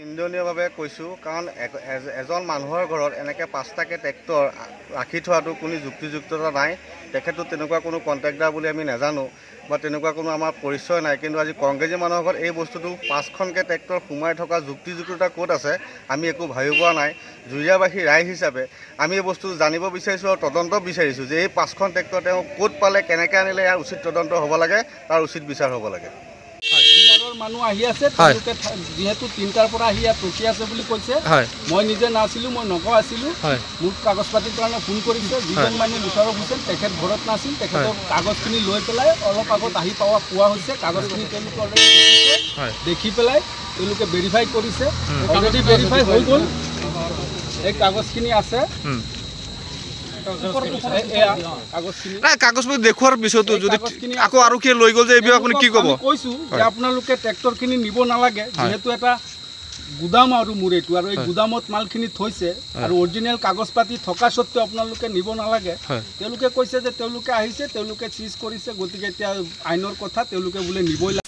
নিন্দনীয়ভাৱে কৈছোঁ, কাৰণ এজন মানুহৰ ঘৰত এনেকৈ 5টাকৈ ট্ৰেক্টৰ ৰাখি থোৱাটো কোনো যুক্তিযুক্ততা নাই। তেখেতো তেনেকুৱা কোনো কণ্ট্ৰেক্টাৰ বুলি আমি নাজানো বা তেনেকুৱা কোনো আমাৰ পৰিচয় নাই। কিন্তু আজি কংগ্ৰেছী মানুহৰ ঘৰত এই বস্তুটো 5খনকৈ ট্ৰেক্টৰ সোমাই থকা যুক্তিযুক্ততা ক'ত আছে আমি একো ভাবিব পৰা নাই। জুৰিয়াবাসী ৰাইজ হিচাপে আমি এই বস্তুটো জানিব বিচাৰিছোঁ আৰু তদন্ত বিচাৰিছোঁ যে এই 5খন ট্ৰেক্টৰ তেওঁ ক'ত পালে, কেনেকৈ আনিলে, ইয়াৰ উচিত তদন্ত হ'ব লাগে, তাৰ উচিত বিচাৰ হ'ব লাগে। মানুহ আহি আছে, তেওঁলোকে যিহেতু 3টাৰ পৰা আহি ইয়াত ৰখি আছে বুলি কৈছে। মই নিজে নাছিলোঁ, মই নগাঁও আছিলোঁ। মোক কাগজ পাতিৰ কাৰণে ফোন কৰিছে। যিজন মানুহ মুছাৰফ হুছেইন, তেখেত ঘৰত নাছিল। তেখেতৰ কাগজখিনি লৈ পেলাই অলপ আগত আহি পোৱা হৈছে। কাগজখিনি তেওঁলোকে অলৰেডি দেখি পেলাই তেওঁলোকে ভেৰিফাই কৰিছে। অলৰেডি ভেৰিফাই হৈ গ'ল। এই কাগজখিনি আছে। কাগজপত্ৰ দেখুৱাৰ পিছতো যদি আকৌ আৰু কি লৈ গ'ল যে এইবিলাক আপুনি কি ক'ব? কৈছোঁ যে আপোনালোকে ট্ৰেক্টৰখিনি নিব নালাগে, যিহেতু এটা গুদাম আৰু মোৰ এইটো, আৰু এই গুদামত মালখিনি থৈছে আৰু অৰিজিনেল কাগজ পাতি থকা স্বত্বেও আপোনালোকে নিব নালাগে। তেওঁলোকে কৈছে যে তেওঁলোকে আহিছে, তেওঁলোকে চিজ কৰিছে, গতিকে এতিয়া আইনৰ কথা তেওঁলোকে বোলে নিবই লাগে।